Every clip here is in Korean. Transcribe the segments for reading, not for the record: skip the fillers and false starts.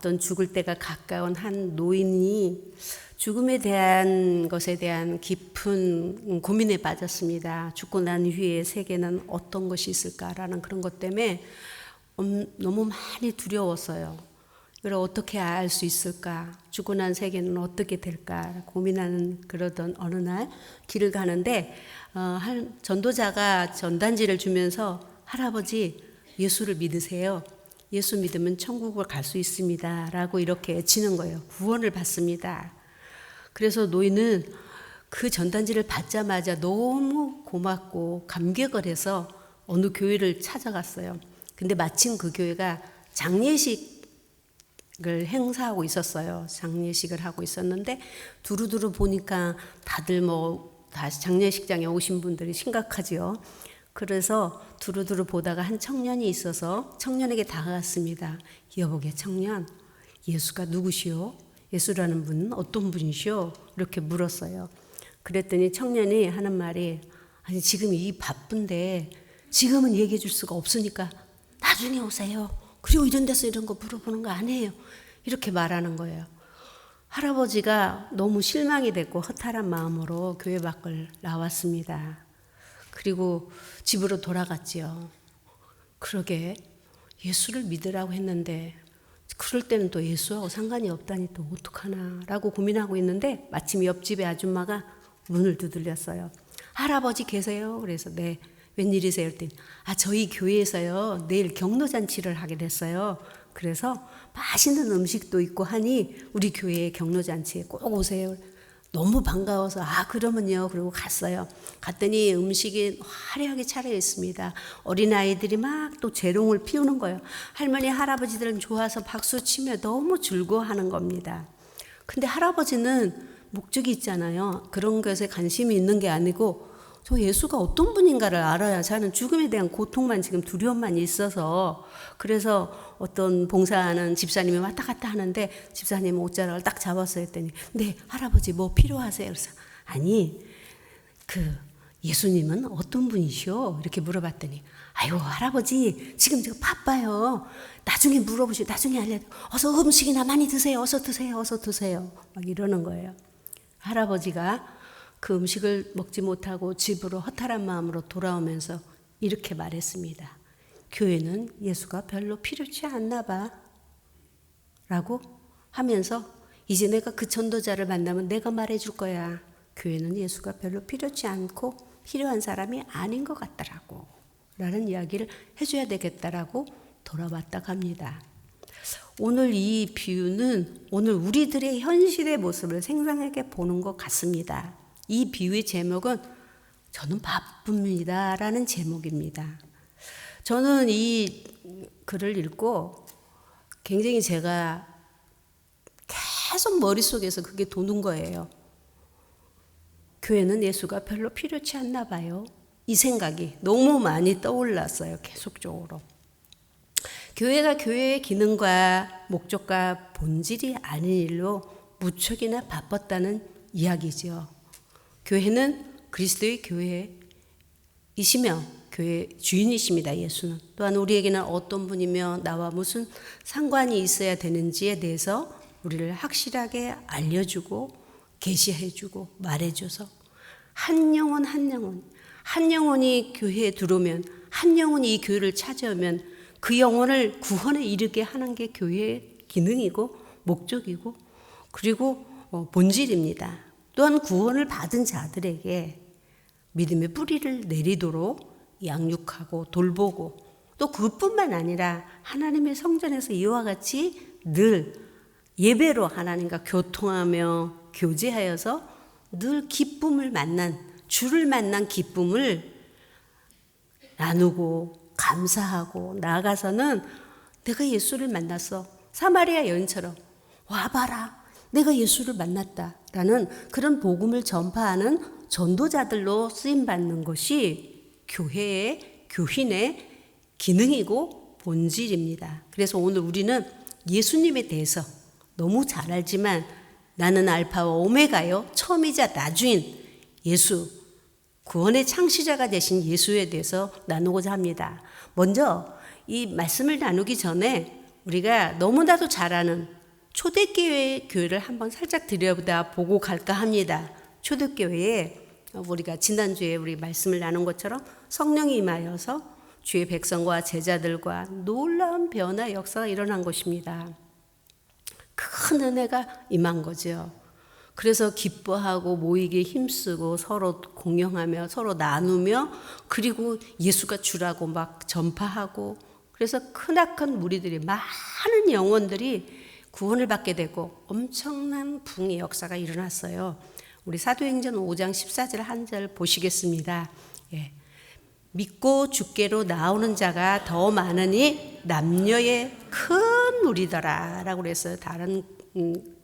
어떤 죽을 때가 가까운 한 노인이 죽음에 대한 것에 대한 깊은 고민에 빠졌습니다. 죽고 난 후에 세계는 어떤 것이 있을까라는 그런 것 때문에 너무 많이 두려웠어요. 이걸 어떻게 알 수 있을까? 죽고 난 세계는 어떻게 될까? 고민하는 그러던 어느 날 길을 가는데 한 전도자가 전단지를 주면서 할아버지 예수를 믿으세요. 예수 믿으면 천국을 갈 수 있습니다. 라고 이렇게 외치는 거예요. 구원을 받습니다. 그래서 노인은 그 전단지를 받자마자 너무 고맙고 감격을 해서 어느 교회를 찾아갔어요. 근데 마침 그 교회가 장례식을 행사하고 있었어요. 장례식을 하고 있었는데 두루두루 보니까 다들 다시 장례식장에 오신 분들이 심각하지요. 그래서 두루두루 보다가 한 청년이 있어서 청년에게 다가갔습니다. 여보게 청년, 예수가 누구시오? 예수라는 분은 어떤 분이시오? 이렇게 물었어요. 그랬더니 청년이 하는 말이 아니 지금 이 바쁜데 지금은 얘기해 줄 수가 없으니까 나중에 오세요. 그리고 이런 데서 이런 거 물어보는 거 아니에요. 이렇게 말하는 거예요. 할아버지가 너무 실망이 됐고 허탈한 마음으로 교회 밖을 나왔습니다. 그리고 집으로 돌아갔지요. 그러게 예수를 믿으라고 했는데 그럴 때는 또 예수하고 상관이 없다니 또 어떡하나 라고 고민하고 있는데 마침 옆집의 아줌마가 문을 두들렸어요. 할아버지 계세요? 그래서 네. 웬일이세요? 그랬더니 저희 교회에서요 내일 경로잔치를 하게 됐어요. 그래서 맛있는 음식도 있고 하니 우리 교회 경로잔치에 꼭 오세요. 너무 반가워서 그러면요. 그러고 갔어요. 갔더니 음식이 화려하게 차려 있습니다. 어린아이들이 막 또 재롱을 피우는 거예요. 할머니 할아버지들은 좋아서 박수 치며 너무 즐거워하는 겁니다. 근데 할아버지는 목적이 있잖아요. 그런 것에 관심이 있는 게 아니고 저 예수가 어떤 분인가를 알아야 저는 죽음에 대한 고통만 지금 두려움만 있어서 그래서 어떤 봉사하는 집사님이 왔다 갔다 하는데 집사님 옷자락을 딱 잡았어요 했더니 네 할아버지 뭐 필요하세요? 그래서 아니 예수님은 어떤 분이시오? 이렇게 물어봤더니 아유 할아버지 지금 제가 바빠요. 나중에 물어보시고 나중에 알려드려요. 어서 음식이나 많이 드세요. 어서 드세요. 어서 드세요. 막 이러는 거예요. 할아버지가 그 음식을 먹지 못하고 집으로 허탈한 마음으로 돌아오면서 이렇게 말했습니다. 교회는 예수가 별로 필요치 않나 봐 라고 하면서 이제 내가 그 전도자를 만나면 내가 말해줄 거야. 교회는 예수가 별로 필요치 않고 필요한 사람이 아닌 것 같더라고 라는 이야기를 해줘야 되겠다라고 돌아왔다 갑니다. 오늘 이 비유는 오늘 우리들의 현실의 모습을 생생하게 보는 것 같습니다. 이 비유의 제목은 저는 바쁩니다 라는 제목입니다. 저는 이 글을 읽고 굉장히 제가 계속 머릿속에서 그게 도는 거예요. 교회는 예수가 별로 필요치 않나 봐요. 이 생각이 너무 많이 떠올랐어요. 계속적으로. 교회가 교회의 기능과 목적과 본질이 아닌 일로 무척이나 바빴다는 이야기죠. 교회는 그리스도의 교회이시며 교회 주인이십니다. 예수는. 또한 우리에게는 어떤 분이며 나와 무슨 상관이 있어야 되는지에 대해서 우리를 확실하게 알려주고 계시해주고 말해줘서 한 영혼이 교회에 들어오면 한 영혼이 이 교회를 찾아오면 그 영혼을 구원에 이르게 하는 게 교회의 기능이고 목적이고 그리고 본질입니다. 또한 구원을 받은 자들에게 믿음의 뿌리를 내리도록 양육하고 돌보고 또 그뿐만 아니라 하나님의 성전에서 이와 같이 늘 예배로 하나님과 교통하며 교제하여서 늘 기쁨을 만난 주를 만난 기쁨을 나누고 감사하고 나아가서는 내가 예수를 만났어. 사마리아 여인처럼 와봐라. 내가 예수를 만났다라는 그런 복음을 전파하는 전도자들로 쓰임받는 것이 교회의 교인의 기능이고 본질입니다. 그래서 오늘 우리는 예수님에 대해서 너무 잘 알지만 나는 알파와 오메가요. 처음이자 나중인 예수, 구원의 창시자가 되신 예수에 대해서 나누고자 합니다. 먼저 이 말씀을 나누기 전에 우리가 너무나도 잘 아는 초대교회 교회를 한번 살짝 들여다보고 갈까 합니다. 초대교회에 우리가 지난주에 우리 말씀을 나눈 것처럼 성령이 임하여서 주의 백성과 제자들과 놀라운 변화 역사가 일어난 것입니다. 큰 은혜가 임한 거죠. 그래서 기뻐하고 모이기에 힘쓰고 서로 공용하며 서로 나누며 그리고 예수가 주라고 막 전파하고 그래서 크나큰 무리들이 많은 영혼들이 구원을 받게 되고 엄청난 붕의 역사가 일어났어요. 우리 사도행전 5장 14절 한 절 보시겠습니다. 예. 믿고 주께로 나오는 자가 더 많으니 남녀의 큰 무리더라 라고 그랬어요. 다른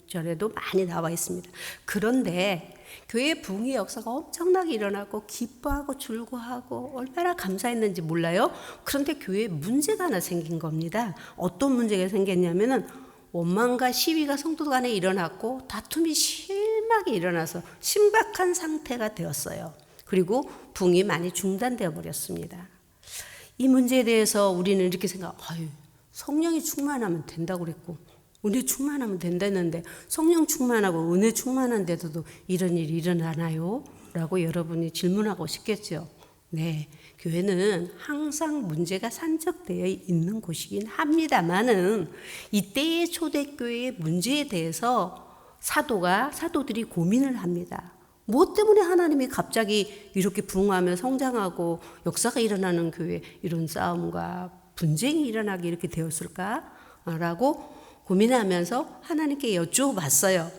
절에도 많이 나와 있습니다. 그런데 교회 붕의 역사가 엄청나게 일어나고 기뻐하고 즐거워하고 얼마나 감사했는지 몰라요. 그런데 교회에 문제가 하나 생긴 겁니다. 어떤 문제가 생겼냐면은 원망과 시위가 성도 간에 일어났고 다툼이 심하게 일어나서 심각한 상태가 되었어요. 그리고 붕이 많이 중단되어 버렸습니다. 이 문제에 대해서 우리는 이렇게 성령이 충만하면 된다고 그랬고 은혜 충만하면 된다는데 성령 충만하고 은혜 충만한데도 이런 일이 일어나나요? 라고 여러분이 질문하고 싶겠죠. 네, 교회는 항상 문제가 산적되어 있는 곳이긴 합니다만은 이때의 초대교회의 문제에 대해서 사도들이 고민을 합니다. 무엇 때문에 하나님이 갑자기 이렇게 부흥하며 성장하고 역사가 일어나는 교회에 이런 싸움과 분쟁이 일어나게 이렇게 되었을까라고 고민하면서 하나님께 여쭈어봤어요.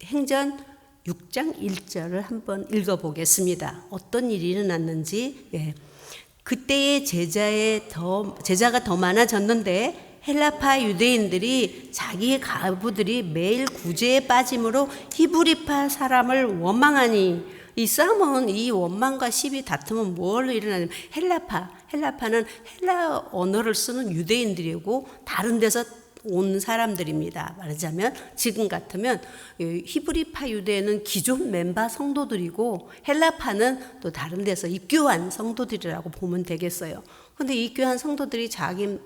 행전 6장 1절을 한번 읽어보겠습니다. 어떤 일이 일어났는지. 예. 그때의 제자가 더 많아졌는데 헬라파 유대인들이 자기의 가부들이 매일 구제에 빠짐으로 히브리파 사람을 원망하니 이 싸움은 이 원망과 시비 다툼은 뭘로 일어나냐면 헬라파는 헬라 언어를 쓰는 유대인들이고 다른 데서 온 사람들입니다. 말하자면 지금 같으면 히브리파 유대는 기존 멤버 성도들이고 헬라파는 또 다른 데서 입교한 성도들이라고 보면 되겠어요. 근데 입교한 성도들이 자기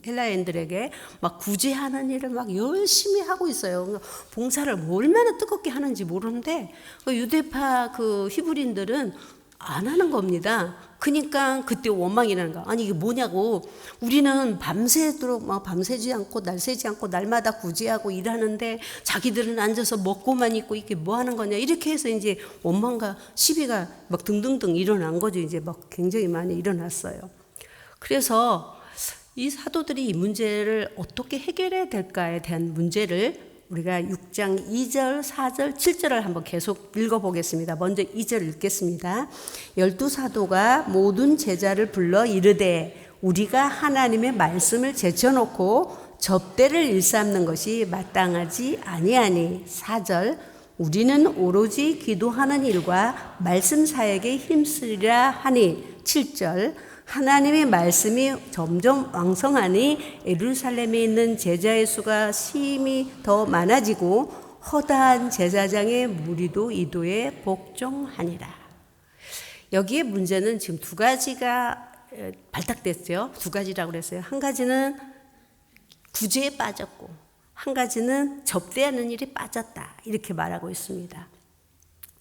헬라인들에게 막 구제하는 일을 막 열심히 하고 있어요. 봉사를 얼마나 뜨겁게 하는지 모르는데 유대파 히브리인들은 안 하는 겁니다. 그러니까 그때 원망이 나는 거야. 아니 이게 뭐냐고. 우리는 밤새도록 막 밤새지 않고 날 새지 않고 날마다 구제하고 일하는데 자기들은 앉아서 먹고만 있고 이게 뭐 하는 거냐. 이렇게 해서 이제 원망과 시비가 막 등등등 일어난 거죠. 이제 막 굉장히 많이 일어났어요. 그래서 이 사도들이 이 문제를 어떻게 해결해야 될까에 대한 문제를 우리가 6장 2절, 4절, 7절을 한번 계속 읽어보겠습니다. 먼저 2절 읽겠습니다. 12사도가 모든 제자를 불러 이르되 우리가 하나님의 말씀을 제쳐놓고 접대를 일삼는 것이 마땅하지 아니하니. 4절 우리는 오로지 기도하는 일과 말씀 사역에 힘쓰리라 하니. 7절 하나님의 말씀이 점점 왕성하니 예루살렘에 있는 제자의 수가 심히 더 많아지고 허다한 제사장의 무리도 이도에 복종하니라. 여기에 문제는 지금 두 가지가 발탁됐죠. 두 가지라고 그랬어요. 한 가지는 구제에 빠졌고 한 가지는 접대하는 일이 빠졌다. 이렇게 말하고 있습니다.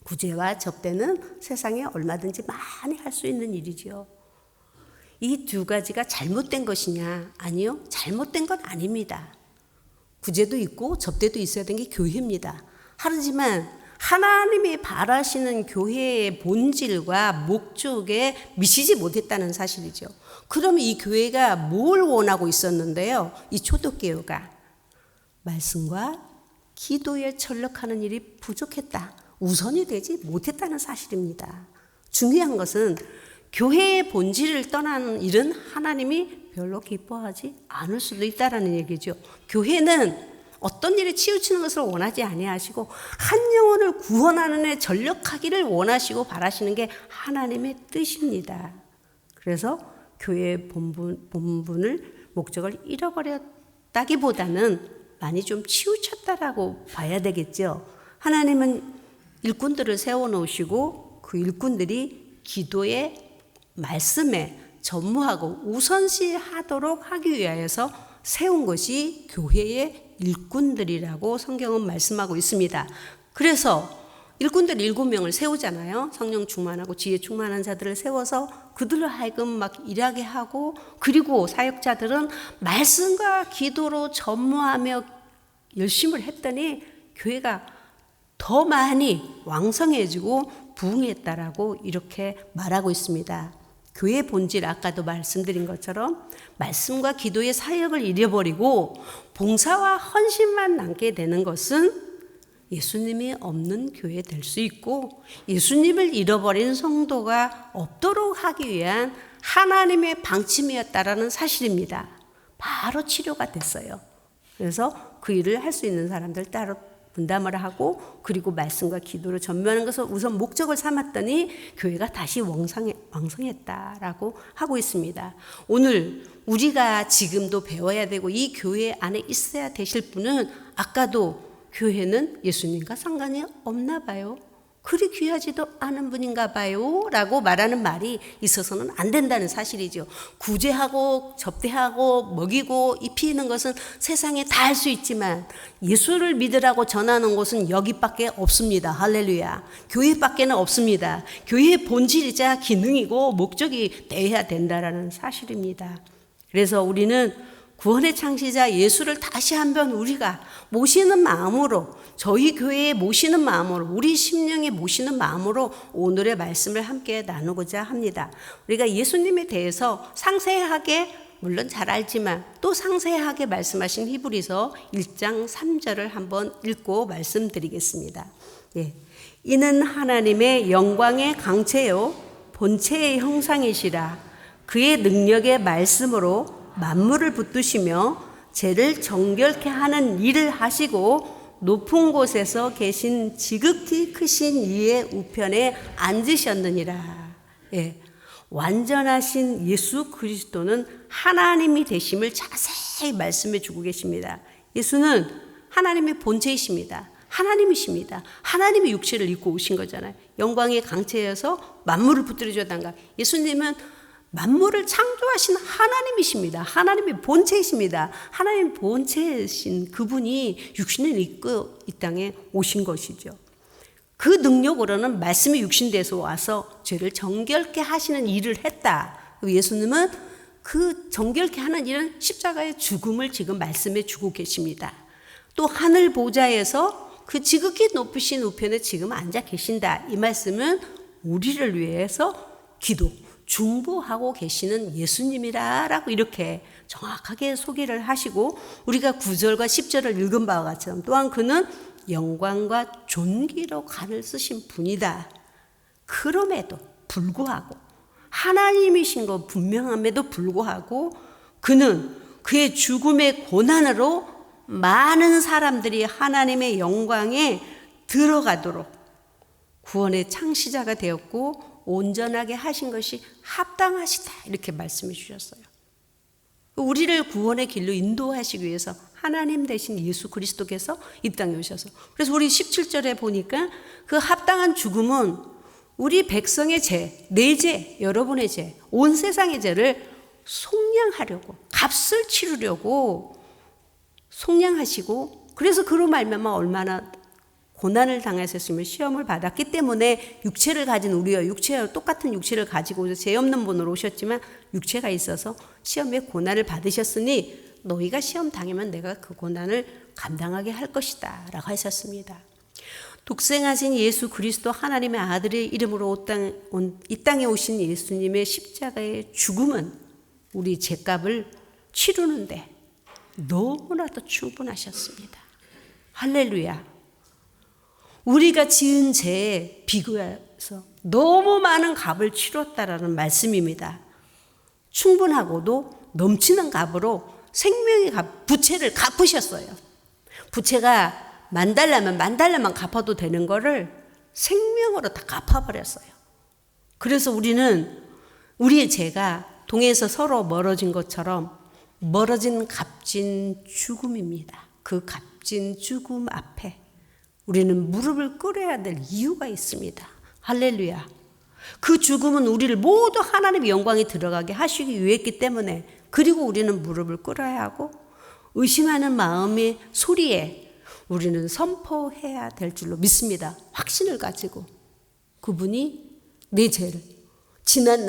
구제와 접대는 세상에 얼마든지 많이 할 수 있는 일이죠. 이 두 가지가 잘못된 것이냐? 아니요. 잘못된 건 아닙니다. 구제도 있고 접대도 있어야 되는 게 교회입니다. 하지만 하나님이 바라시는 교회의 본질과 목적에 미치지 못했다는 사실이죠. 그러면 이 교회가 뭘 원하고 있었는데요? 이 초대교회가 말씀과 기도에 전력하는 일이 부족했다. 우선이 되지 못했다는 사실입니다. 중요한 것은 교회의 본질을 떠나는 일은 하나님이 별로 기뻐하지 않을 수도 있다는 얘기죠. 교회는 어떤 일에 치우치는 것을 원하지 아니하시고 한 영혼을 구원하는 데 전력하기를 원하시고 바라시는 게 하나님의 뜻입니다. 그래서 교회의 본분을 목적을 잃어버렸다기보다는 많이 좀 치우쳤다라고 봐야 되겠죠. 하나님은 일꾼들을 세워놓으시고 그 일꾼들이 기도에 말씀에 전무하고 우선시하도록 하기 위하여서 세운 것이 교회의 일꾼들이라고 성경은 말씀하고 있습니다. 그래서 일꾼들 7명을 세우잖아요. 성령 충만하고 지혜 충만한 자들을 세워서 그들로 하여금 막 일하게 하고, 그리고 사역자들은 말씀과 기도로 전무하며 열심을 했더니 교회가 더 많이 왕성해지고 부흥했다라고 이렇게 말하고 있습니다. 교회의 본질, 아까도 말씀드린 것처럼 말씀과 기도의 사역을 잃어버리고 봉사와 헌신만 남게 되는 것은 예수님이 없는 교회 될 수 있고, 예수님을 잃어버린 성도가 없도록 하기 위한 하나님의 방침이었다라는 사실입니다. 바로 치료가 됐어요. 그래서 그 일을 할 수 있는 사람들 따로 분담을 하고, 그리고 말씀과 기도를 전무하는 것을 우선 목적을 삼았더니 교회가 다시 왕성했다라고 하고 있습니다. 오늘 우리가 지금도 배워야 되고 이 교회 안에 있어야 되실 분은, 아까도 교회는 예수님과 상관이 없나 봐요, 그리 귀하지도 않은 분인가 봐요 라고 말하는 말이 있어서는 안 된다는 사실이죠. 구제하고 접대하고 먹이고 입히는 것은 세상에 다 할 수 있지만 예수를 믿으라고 전하는 곳은 여기밖에 없습니다. 할렐루야. 교회밖에는 없습니다. 교회의 본질이자 기능이고 목적이 되어야 된다라는 사실입니다. 그래서 우리는 구원의 창시자 예수를 다시 한번 우리가 모시는 마음으로, 저희 교회에 모시는 마음으로, 우리 심령에 모시는 마음으로 오늘의 말씀을 함께 나누고자 합니다. 우리가 예수님에 대해서 상세하게, 물론 잘 알지만 또 상세하게 말씀하신 히브리서 1장 3절을 한번 읽고 말씀드리겠습니다. 예. 이는 하나님의 영광의 강체요 본체의 형상이시라. 그의 능력의 말씀으로 만물을 붙드시며 죄를 정결케 하는 일을 하시고 높은 곳에서 계신 지극히 크신 이의 우편에 앉으셨느니라. 예. 완전하신 예수 그리스도는 하나님이 되심을 자세히 말씀해 주고 계십니다. 예수는 하나님의 본체이십니다. 하나님이십니다. 하나님의 육체를 입고 오신 거잖아요. 영광의 강체여서 만물을 붙들어 주었단가. 예수님은 만물을 창조하신 하나님이십니다. 하나님의 본체이십니다. 하나님 본체이신 그분이 육신을 입고 이 땅에 오신 것이죠. 그 능력으로는 말씀이 육신돼서 와서 죄를 정결케 하시는 일을 했다. 예수님은 그 정결케 하는 일은 십자가의 죽음을 지금 말씀해 주고 계십니다. 또 하늘 보좌에서 그 지극히 높으신 우편에 지금 앉아 계신다. 이 말씀은 우리를 위해서 기도, 중보하고 계시는 예수님이라고 이렇게 정확하게 소개를 하시고, 우리가 9절과 10절을 읽은 바와 같처럼 또한 그는 영광과 존귀로 간을 쓰신 분이다. 그럼에도 불구하고, 하나님이신 것 분명함에도 불구하고 그는 그의 죽음의 고난으로 많은 사람들이 하나님의 영광에 들어가도록 구원의 창시자가 되었고 온전하게 하신 것이 합당하시다. 이렇게 말씀해 주셨어요. 우리를 구원의 길로 인도하시기 위해서 하나님 대신 예수 그리스도께서 이 땅에 오셔서, 그래서 우리 17절에 보니까 그 합당한 죽음은 우리 백성의 죄, 내 죄, 여러분의 죄, 온 세상의 죄를 속량하려고, 값을 치르려고 속량하시고, 그래서 그로 말미암아 얼마나 고난을 당하셨으며 시험을 받았기 때문에 육체를 가진 우리와 육체와 똑같은 육체를 가지고 오셔서 죄 없는 분으로 오셨지만 육체가 있어서 시험의 고난을 받으셨으니 너희가 시험 당하면 내가 그 고난을 감당하게 할 것이다 라고 하셨습니다. 독생하신 예수 그리스도 하나님의 아들의 이름으로 이 땅에 오신 예수님의 십자가의 죽음은 우리 죄값을 치르는데 너무나도 충분하셨습니다. 할렐루야. 우리가 지은 죄에 비교해서 너무 많은 값을 치렀다라는 말씀입니다. 충분하고도 넘치는 값으로 생명의 값, 부채를 갚으셨어요. 부채가 $10,000면 $10,000만 갚아도 되는 거를 생명으로 다 갚아버렸어요. 그래서 우리는 우리의 죄가 동에서 서로 멀어진 것처럼 멀어진 값진 죽음입니다. 그 값진 죽음 앞에 우리는 무릎을 꿇어야 될 이유가 있습니다. 할렐루야. 그 죽음은 우리를 모두 하나님의 영광에 들어가게 하시기 위해 했기 때문에, 그리고 우리는 무릎을 꿇어야 하고 의심하는 마음의 소리에 우리는 선포해야 될 줄로 믿습니다. 확신을 가지고 그분이 내 죄를, 지난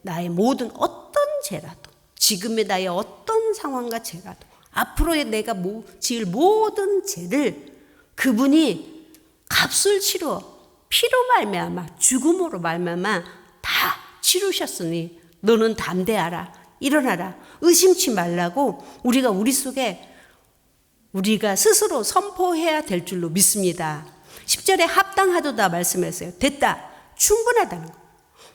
나의 모든 어떤 죄라도, 지금의 나의 어떤 상황과 죄라도, 앞으로의 내가 지을 모든 죄를 그분이 값을 치러 피로 말미암아 죽음으로 말미암아 다 치르셨으니 너는 담대하라, 일어나라, 의심치 말라고 우리가 우리 속에 우리가 스스로 선포해야 될 줄로 믿습니다. 10절에 합당하도다 말씀했어요. 됐다, 충분하다는 거.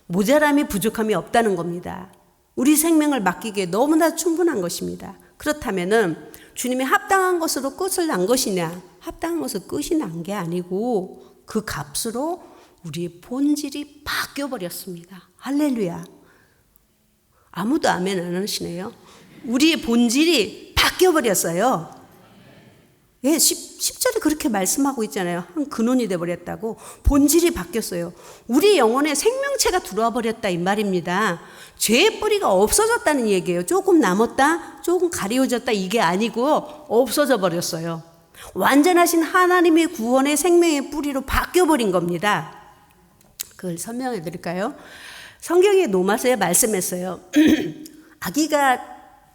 모자람이 부족함이 없다는 겁니다. 우리 생명을 맡기기에 너무나 충분한 것입니다. 그렇다면은 주님이 합당한 것으로 끝을 난 것이냐? 합당한 것으로 끝이 난 게 아니고 그 값으로 우리의 본질이 바뀌어버렸습니다. 할렐루야. 아무도 아멘 안 하시네요. 우리의 본질이 바뀌어버렸어요. 예, 10절에 그렇게 말씀하고 있잖아요. 한 근원이 되어버렸다고. 본질이 바뀌었어요. 우리 영혼에 생명체가 들어와 버렸다 이 말입니다. 죄의 뿌리가 없어졌다는 얘기예요. 조금 남았다, 조금 가리워졌다 이게 아니고 없어져 버렸어요. 완전하신 하나님의 구원의 생명의 뿌리로 바뀌어버린 겁니다. 그걸 설명해 드릴까요? 성경의 노마서에 말씀했어요. 아기가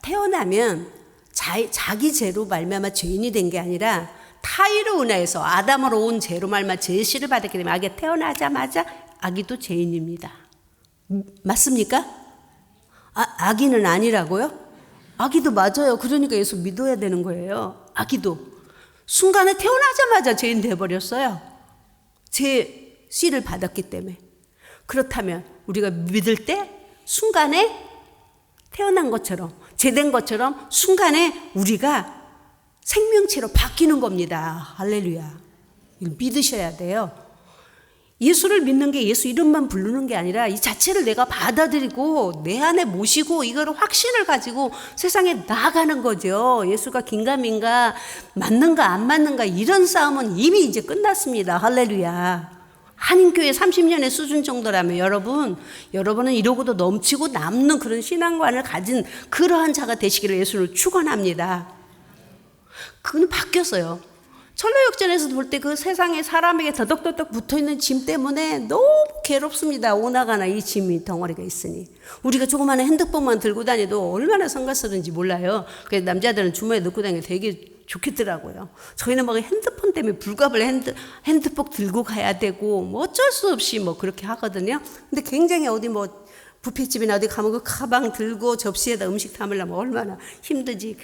태어나면 자기 죄로 말미암아 죄인이 된 게 아니라 타의로 인하여서 아담으로 온 죄로 말미암아 죄시를 받았기 때문에 아기가 태어나자마자 아기도 죄인입니다. 맞습니까? 아기는 아니라고요? 아기도 맞아요. 그러니까 예수 믿어야 되는 거예요. 아기도 순간에 태어나자마자 죄인 돼버렸어요. 죄 씨를 받았기 때문에. 그렇다면 우리가 믿을 때 순간에 태어난 것처럼, 죄된 것처럼 순간에 우리가 생명체로 바뀌는 겁니다. 할렐루야. 이걸 믿으셔야 돼요. 예수를 믿는 게 예수 이름만 부르는 게 아니라 이 자체를 내가 받아들이고 내 안에 모시고 이거를 확신을 가지고 세상에 나아가는 거죠. 예수가 긴가민가, 맞는가 안 맞는가 이런 싸움은 이미 이제 끝났습니다. 할렐루야. 한인교회 30년의 수준 정도라면 여러분은 이러고도 넘치고 남는 그런 신앙관을 가진 그러한 자가 되시기를 예수를 축원합니다. 그건 바뀌었어요. 철로역전에서 볼 때 그 세상에 사람에게 더덕더덕 붙어있는 짐 때문에 너무 괴롭습니다. 오나가나 이 짐이 덩어리가 있으니. 우리가 조그마한 핸드폰만 들고 다녀도 얼마나 성가스러운지 몰라요. 그래서 남자들은 주머니에 넣고 다니는 게 되게 좋겠더라고요. 저희는 막 핸드폰 때문에 불갑을 핸드폰 들고 가야 되고 뭐 어쩔 수 없이 뭐 그렇게 하거든요. 근데 굉장히 어디 뭐 뷔페집이나 어디 가면 그 가방 들고 접시에다 음식 담으려면 얼마나 힘들지.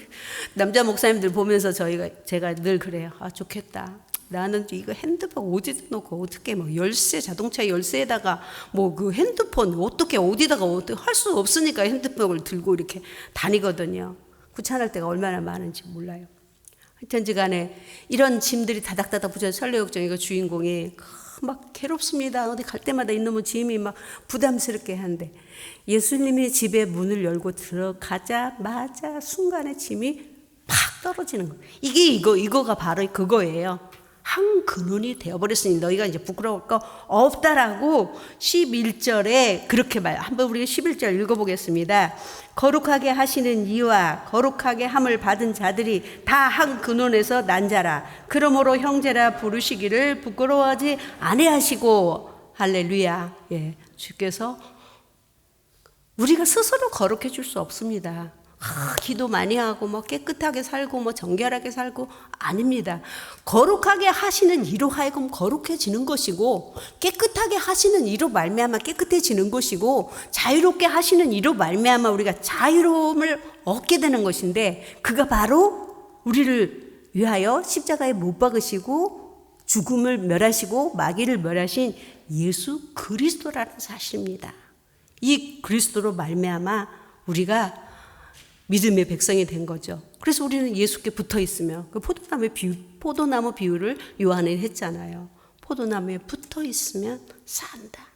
남자 목사님들 보면서 제가 늘 그래요. 아, 좋겠다. 나는 이거 핸드폰 어디다 놓고 어떻게 뭐 열쇠, 자동차 열쇠에다가 뭐 그 핸드폰 어떻게 어디다가 할 수 없으니까 핸드폰을 들고 이렇게 다니거든요. 귀찮을 때가 얼마나 많은지 몰라요. 하여튼지 간에 이런 짐들이 다닥다닥 붙여서 설레역정 이거 주인공이 막 괴롭습니다. 어디 갈 때마다 이놈의 짐이 막 부담스럽게 한데 예수님이 집에 문을 열고 들어가자마자 순간에 짐이 팍 떨어지는 거예요. 이거가 바로 그거예요. 한 근원이 되어버렸으니 너희가 이제 부끄러울 거 없다라고 11절에 그렇게 한번 우리가 11절 읽어보겠습니다. 거룩하게 하시는 이와 거룩하게 함을 받은 자들이 다 한 근원에서 난 자라. 그러므로 형제라 부르시기를 부끄러워하지 아니하시고. 할렐루야. 예, 주께서 우리가 스스로 거룩해 줄 수 없습니다. 기도 많이 하고 뭐 깨끗하게 살고 뭐 정결하게 살고 아닙니다. 거룩하게 하시는 이로 하여금 거룩해지는 것이고 깨끗하게 하시는 이로 말미암아 깨끗해지는 것이고 자유롭게 하시는 이로 말미암아 우리가 자유로움을 얻게 되는 것인데 그가 바로 우리를 위하여 십자가에 못 박으시고 죽음을 멸하시고 마귀를 멸하신 예수 그리스도라는 사실입니다. 이 그리스도로 말미암아 우리가 믿음의 백성이 된 거죠. 그래서 우리는 예수께 붙어 있으면 그 포도나무 비유를 요한이 했잖아요. 포도나무에 붙어 있으면 산다.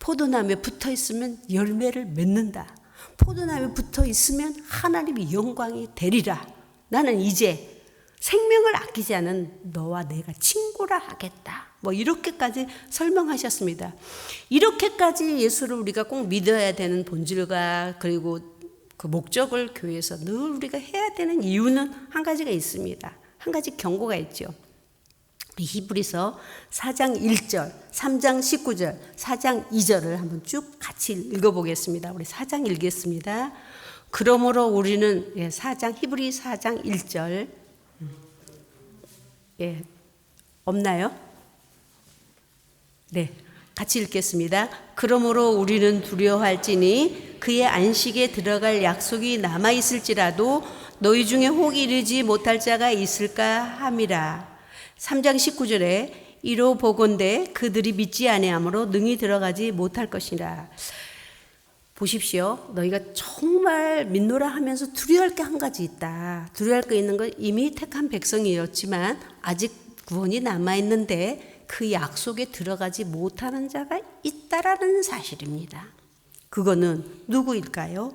포도나무에 붙어 있으면 열매를 맺는다. 포도나무에 붙어 있으면 하나님의 영광이 되리라. 나는 이제 생명을 아끼지 않은 너와 내가 친구라 하겠다. 뭐 이렇게까지 설명하셨습니다. 이렇게까지 예수를 우리가 꼭 믿어야 되는 본질과 그리고 그 목적을 교회에서 늘 우리가 해야 되는 이유는 한 가지가 있습니다. 한 가지 경고가 있죠. 히브리서 4장 1절, 3장 19절, 4장 2절을 한번 쭉 같이 읽어보겠습니다. 우리 4장 읽겠습니다. 그러므로 우리는 히브리 4장 1절 없나요? 네, 같이 읽겠습니다. 그러므로 우리는 두려워할지니 그의 안식에 들어갈 약속이 남아있을지라도 너희 중에 혹 이르지 못할 자가 있을까 함이라. 3장 19절에 이로 보건대 그들이 믿지 아니하므로 능히 들어가지 못할 것이라. 보십시오. 너희가 정말 믿노라 하면서 두려워할 게 한 가지 있다. 두려워할 게 있는 건 이미 택한 백성이었지만 아직 구원이 남아있는데 그 약속에 들어가지 못하는 자가 있다라는 사실입니다. 그거는 누구일까요?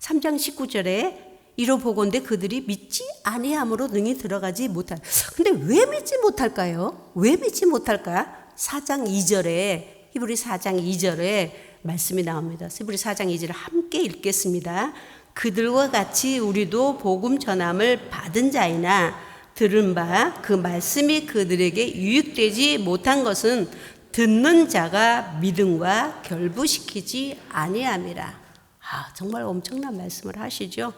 3장 19절에 이로 보건대 그들이 믿지 아니함으로 능히 들어가지 못할. 근데 왜 믿지 못할까요? 왜 믿지 못할까? 4장 2절에 히브리 4장 2절에 말씀이 나옵니다. 히브리 4장 2절을 함께 읽겠습니다. 그들과 같이 우리도 복음 전함을 받은 자이나 들은 바 그 말씀이 그들에게 유익되지 못한 것은 듣는 자가 믿음과 결부시키지 아니함이라. 정말 엄청난 말씀을 하시죠.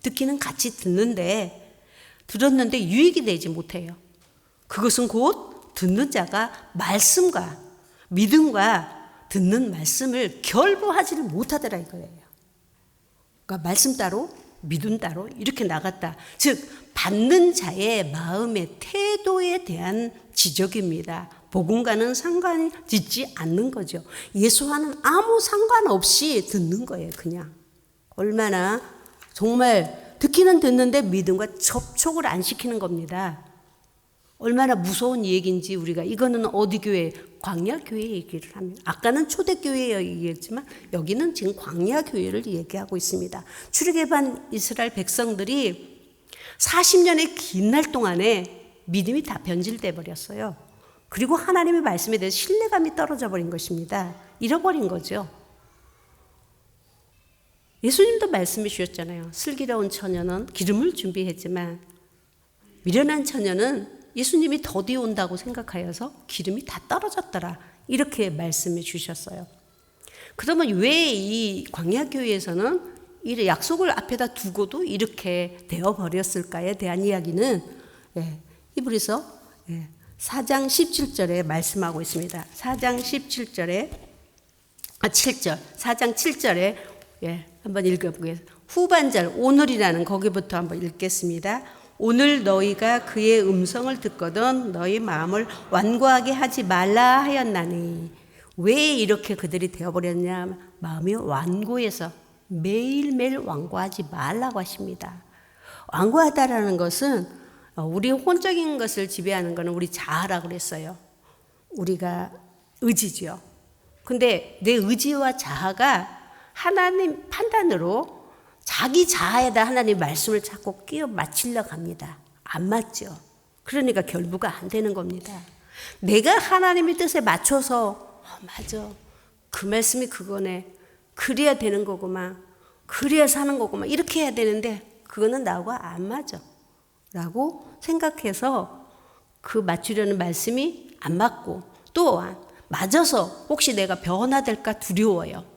듣기는 같이 듣는데 들었는데 유익이 되지 못해요. 그것은 곧 듣는 자가 말씀과 믿음과 듣는 말씀을 결부하지를 못하더라 이거예요. 그러니까 말씀 따로 믿음 따로 이렇게 나갔다. 즉 받는 자의 마음의 태도에 대한 지적입니다. 복음과는 상관이 짓지 않는 거죠. 예수와는 아무 상관없이 듣는 거예요. 그냥 얼마나 정말 듣기는 듣는데 믿음과 접촉을 안 시키는 겁니다. 얼마나 무서운 얘기인지 우리가 이거는 어디 교회? 광야교회 얘기를 합니다. 아까는 초대교회 얘기했지만 여기는 지금 광야교회를 얘기하고 있습니다. 출애굽한 이스라엘 백성들이 40년의 긴 날 동안에 믿음이 다 변질돼 버렸어요. 그리고 하나님의 말씀에 대해서 신뢰감이 떨어져 버린 것입니다. 잃어버린 거죠. 예수님도 말씀해 주셨잖아요. 슬기로운 처녀는 기름을 준비했지만 미련한 처녀는 예수님이 더디 온다고 생각하여서 기름이 다 떨어졌더라. 이렇게 말씀해 주셨어요. 그러면 왜 이 광야교회에서는 이 약속을 앞에다 두고도 이렇게 되어버렸을까에 대한 이야기는 히브리서 4장 17절에 말씀하고 있습니다. 4장 17절에 7절 4장 7절에 한번 읽어보겠습니다. 후반절 오늘이라는 거기부터 한번 읽겠습니다. 오늘 너희가 그의 음성을 듣거든 너희 마음을 완고하게 하지 말라 하였나니. 왜 이렇게 그들이 되어버렸냐? 마음이 완고해서 매일매일 완고하지 말라고 하십니다. 완고하다라는 것은 우리 혼적인 것을 지배하는 것은 우리 자아라고 그랬어요. 우리가 의지죠. 근데 내 의지와 자아가 하나님 판단으로 자기 자아에다 하나님 말씀을 자꾸 끼워 맞추려고 합니다. 안 맞죠. 그러니까 결부가 안 되는 겁니다. 내가 하나님의 뜻에 맞춰서 맞아. 그 말씀이 그거네. 그래야 되는 거구만. 그래야 사는 거구만. 이렇게 해야 되는데 그거는 나하고 안 맞아. 라고 생각해서 그 맞추려는 말씀이 안 맞고 또한 맞아서 혹시 내가 변화될까 두려워요.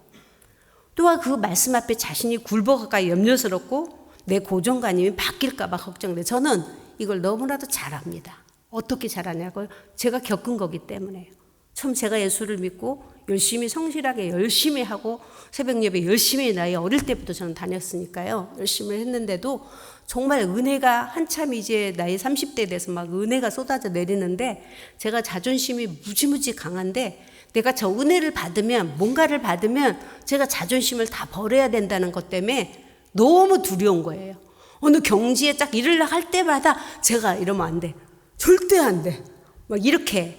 또한 그 말씀 앞에 자신이 굴복할까 염려스럽고 내 고정관념이 바뀔까 봐 걱정돼. 저는 이걸 너무나도 잘 압니다. 어떻게 잘하냐고요? 제가 겪은 거기 때문에요. 처음 제가 예수를 믿고 열심히 성실하게 열심히 하고 새벽 예배 열심히 나이 어릴 때부터 저는 다녔으니까요. 열심히 했는데도 정말 은혜가 한참 이제 나이 30대 돼서 막 은혜가 쏟아져 내리는데 제가 자존심이 무지무지 강한데 내가 저 은혜를 받으면 뭔가를 받으면 제가 자존심을 다 버려야 된다는 것 때문에 너무 두려운 거예요. 어느 경지에 딱 이르려고 할 때마다 제가 이러면 안 돼. 절대 안 돼. 막 이렇게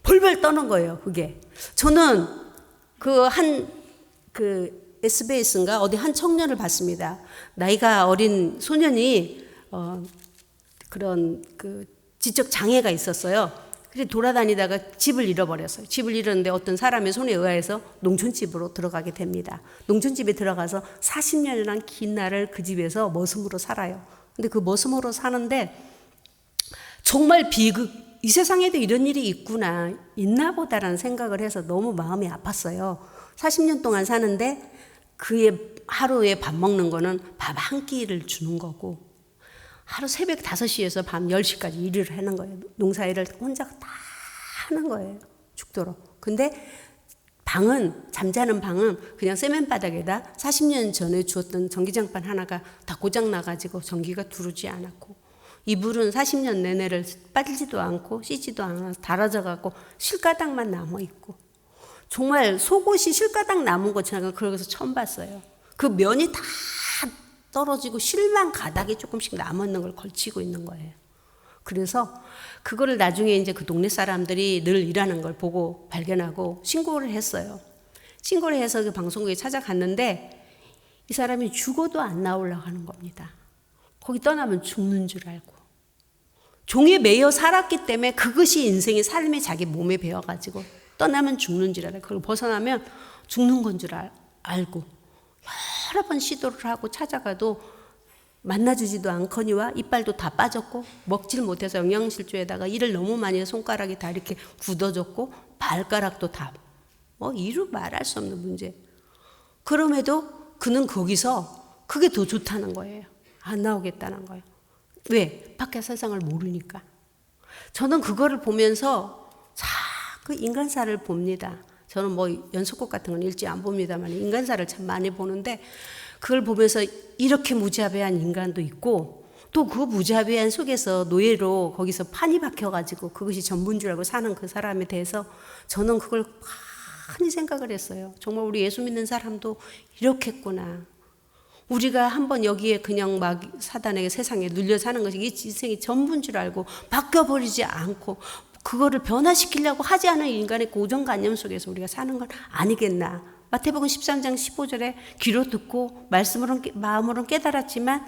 벌벌 떠는 거예요. 그게. 저는 SBS인가 어디 한 청년을 봤습니다. 나이가 어린 소년이 그런 지적 장애가 있었어요. 그래서 돌아다니다가 집을 잃어버렸어요. 집을 잃었는데 어떤 사람의 손에 의해서 농촌집으로 들어가게 됩니다. 농촌집에 들어가서 40년이란 긴 날을 그 집에서 머슴으로 살아요. 근데 그 머슴으로 사는데 정말 이 세상에도 이런 일이 있나 보다라는 생각을 해서 너무 마음이 아팠어요. 40년 동안 사는데 그의 하루에 밥 먹는 거는 밥 한 끼를 주는 거고, 하루 새벽 5시에서 밤 10시까지 일을 하는 거예요. 농사일을 혼자 다 하는 거예요. 죽도록. 근데 잠자는 방은 그냥 세면바닥에다 40년 전에 주었던 전기장판 하나가 다 고장나가지고 전기가 들어오지 않았고, 이불은 40년 내내를 빨지도 않고 씻지도 않아서 닳아져갖고 실가닥만 남아있고, 정말 속옷이 실가닥 남은 것처럼 그러고서 처음 봤어요. 그 면이 다 떨어지고 실만 가닥이 조금씩 남아있는 걸 걸치고 있는 거예요. 그래서 그거를 나중에 이제 그 동네 사람들이 늘 일하는 걸 보고 발견하고 신고를 했어요. 신고를 해서 그 방송국에 찾아갔는데 이 사람이 죽어도 안 나오려고 하는 겁니다. 거기 떠나면 죽는 줄 알고. 종에 매여 살았기 때문에 그것이 인생의 삶의 자기 몸에 배워가지고 떠나면 죽는 줄 알아요. 그걸 벗어나면 죽는 건 줄 알고 여러 번 시도를 하고 찾아가도 만나주지도 않거니와 이빨도 다 빠졌고 먹질 못해서 영양실조에다가 일을 너무 많이 해서 손가락이 다 이렇게 굳어졌고 발가락도 다 이루 말할 수 없는 문제. 그럼에도 그는 거기서 그게 더 좋다는 거예요. 안 나오겠다는 거예요. 왜? 밖의 세상을 모르니까. 저는 그거를 보면서 자꾸 인간사를 봅니다. 저는 뭐 연속곡 같은 건 읽지 안 봅니다만 인간사를 참 많이 보는데, 그걸 보면서 이렇게 무자비한 인간도 있고 또 그 무자비한 속에서 노예로 거기서 판이 박혀가지고 그것이 전부인 줄 알고 사는 그 사람에 대해서 저는 그걸 많이 생각을 했어요. 정말 우리 예수 믿는 사람도 이렇겠구나. 우리가 한번 여기에 그냥 막 사단에게 세상에 눌려 사는 것이 이 인생이 전부인 줄 알고 바뀌어버리지 않고 그거를 변화시키려고 하지 않은 인간의 고정관념 속에서 우리가 사는 건 아니겠나. 마태복음 13장 15절에 귀로 듣고 마음으로는 깨달았지만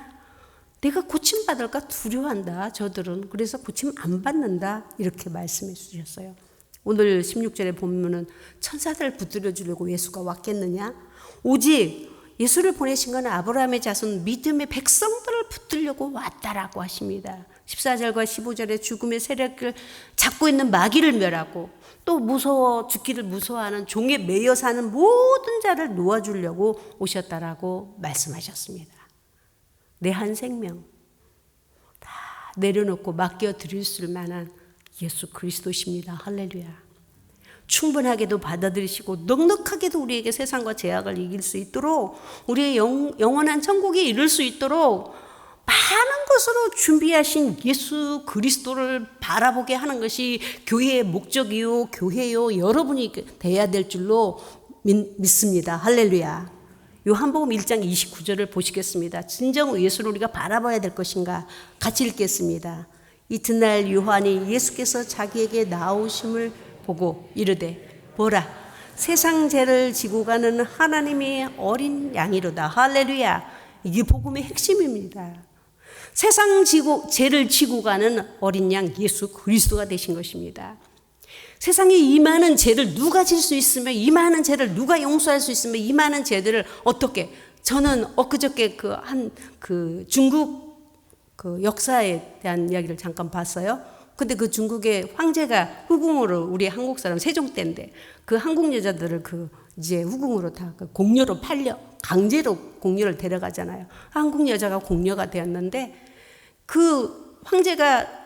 내가 고침받을까 두려워한다. 저들은 그래서 고침 안 받는다. 이렇게 말씀해 주셨어요. 오늘 16절에 보면은 천사들을 붙들어 주려고 예수가 왔겠느냐? 오직 예수를 보내신 건 아브라함의 자손 믿음의 백성들을 붙들려고 왔다라고 하십니다. 14절과 15절에 죽음의 세력을 잡고 있는 마귀를 멸하고 또 죽기를 무서워하는 종에 매여 사는 모든 자를 놓아주려고 오셨다라고 말씀하셨습니다. 내 한 생명 다 내려놓고 맡겨드릴 수 만한 예수 그리스도십니다. 할렐루야. 충분하게도 받아들이시고 넉넉하게도 우리에게 세상과 죄악을 이길 수 있도록 우리의 영원한 천국에 이를 수 있도록 많은 것으로 준비하신 예수 그리스도를 바라보게 하는 것이 교회의 목적이요 교회요 여러분이 돼야 될 줄로 믿습니다. 할렐루야. 요한복음 1장 29절을 보시겠습니다. 진정 예수를 우리가 바라봐야 될 것인가? 같이 읽겠습니다. 이튿날 요한이 예수께서 자기에게 나오심을 보고 이르되 보라 세상 죄를 지고 가는 하나님의 어린 양이로다. 할렐루야. 이게 복음의 핵심입니다. 세상 죄를 지고 가는 어린 양 예수 그리스도가 되신 것입니다. 세상에 이 많은 죄를 누가 질 수 있으며 이 많은 죄를 누가 용서할 수 있으며 이 많은 죄들을 어떻게, 저는 엊그저께 중국 역사에 대한 이야기를 잠깐 봤어요. 근데 그 중국의 황제가 후궁으로, 우리 한국 사람 세종 때인데 그 한국 여자들을 이제 후궁으로 다 공녀로 강제로 공녀를 데려가잖아요. 한국 여자가 공녀가 되었는데 그 황제가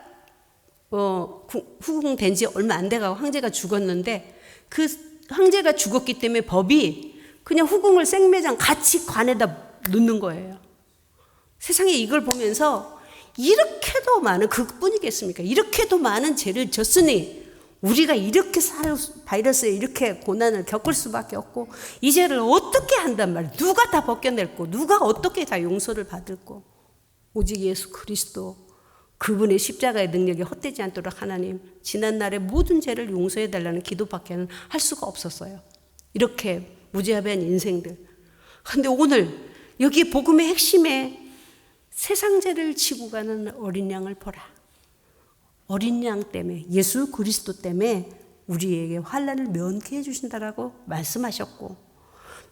후궁 된 지 얼마 안 돼가고 황제가 죽었는데 그 황제가 죽었기 때문에 법이 그냥 후궁을 생매장 같이 관에다 넣는 거예요. 세상에 이걸 보면서 이렇게도 많은, 그뿐이겠습니까? 이렇게도 많은 죄를 졌으니 우리가 이렇게 바이러스에 이렇게 고난을 겪을 수밖에 없고 이 죄를 어떻게 한단 말이에요. 누가 다 벗겨냈고 누가 어떻게 다 용서를 받을고, 오직 예수 그리스도 그분의 십자가의 능력이 헛되지 않도록 하나님 지난날의 모든 죄를 용서해달라는 기도밖에는 할 수가 없었어요. 이렇게 무지하비한 인생들. 그런데 오늘 여기 복음의 핵심에 세상 죄를 지고 가는 어린 양을 보라. 어린 양 때문에, 예수 그리스도 때문에 우리에게 환난을 면케 해주신다라고 말씀하셨고,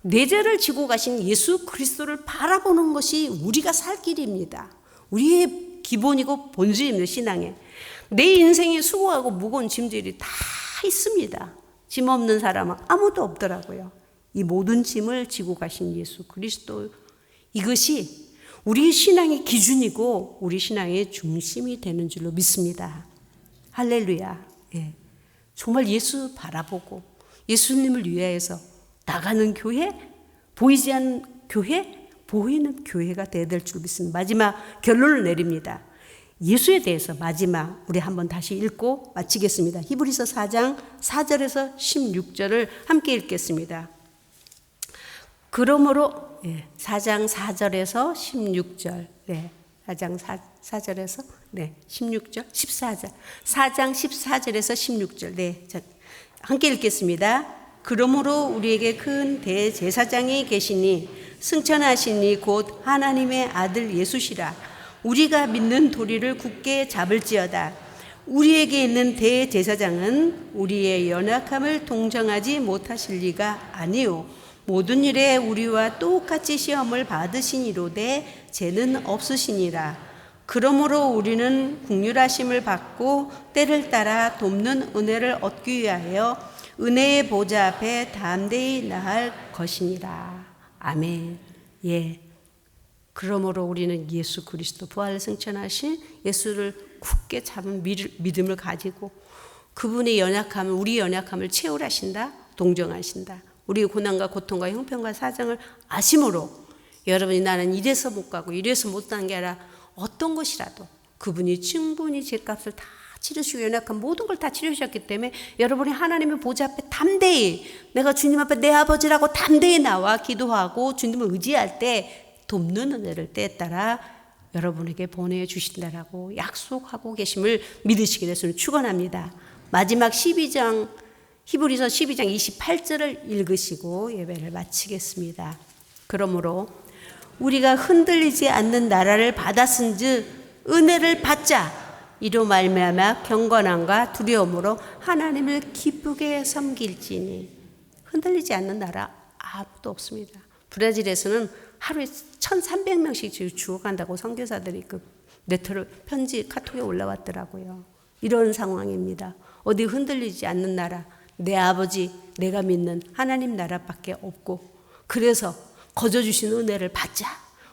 내 죄를 지고 가신 예수 그리스도를 바라보는 것이 우리가 살 길입니다. 우리의 기본이고 본질입니다. 신앙에 내 인생에 수고하고 무거운 짐들이 다 있습니다. 짐 없는 사람은 아무도 없더라고요. 이 모든 짐을 지고 가신 예수 그리스도, 이것이 우리 신앙의 기준이고 우리 신앙의 중심이 되는 줄로 믿습니다. 할렐루야. 예. 정말 예수 바라보고 예수님을 위하여서 나가는 교회, 보이지 않는 교회, 보이는 교회가 되어야 될 줄 믿습니다. 마지막 결론을 내립니다. 예수에 대해서 마지막 우리 한번 다시 읽고 마치겠습니다. 히브리서 4장 4절에서 16절을 함께 읽겠습니다. 그러므로 4장 4절에서 16절, 4장 4절에서 16절, 14절, 4장 14절에서 16절, 함께 읽겠습니다. 그러므로 우리에게 큰 대제사장이 계시니 승천하시니 곧 하나님의 아들 예수시라. 우리가 믿는 도리를 굳게 잡을지어다. 우리에게 있는 대제사장은 우리의 연약함을 동정하지 못하실 리가 아니요 모든 일에 우리와 똑같이 시험을 받으시니로되 죄는 없으시니라. 그러므로 우리는 긍휼하심을 받고 때를 따라 돕는 은혜를 얻기 위하여 은혜의 보좌 앞에 담대히 나아갈 것이니라. 아멘. 예. 그러므로 우리는 예수 그리스도 부활 승천하신 예수를 굳게 잡은 믿음을 가지고 그분의 연약함을, 우리 연약함을 채울하신다, 동정하신다. 우리의 고난과 고통과 형편과 사정을 아심으로 여러분이 나는 이래서 못 가고 이래서 못 간 게 아니라 어떤 것이라도 그분이 충분히 죄값을 다 치르시고 연약한 모든 걸 다 치르셨기 때문에 여러분이 하나님의 보좌 앞에 담대히, 내가 주님 앞에 내 아버지라고 담대히 나와 기도하고 주님을 의지할 때 돕는 은혜를 때에 따라 여러분에게 보내주신다라고 약속하고 계심을 믿으시게 됐으면 축원합니다. 마지막 12장, 히브리서 12장 28절을 읽으시고 예배를 마치겠습니다. 그러므로 우리가 흔들리지 않는 나라를 받았은즉 은혜를 받자. 이로 말미암아 경건함과 두려움으로 하나님을 기쁘게 섬길지니. 흔들리지 않는 나라 아무도 없습니다. 브라질에서는 하루에 1,300명씩 죽어간다고 선교사들이 그 네트로 편지 카톡에 올라왔더라고요. 이런 상황입니다. 어디 흔들리지 않는 나라, 내 아버지, 내가 믿는 하나님 나라밖에 없고, 그래서 거저 주신 은혜를 받자.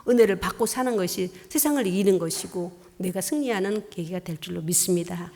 은혜를 받고 사는 것이 세상을 이기는 것이고 내가 승리하는 계기가 될 줄로 믿습니다.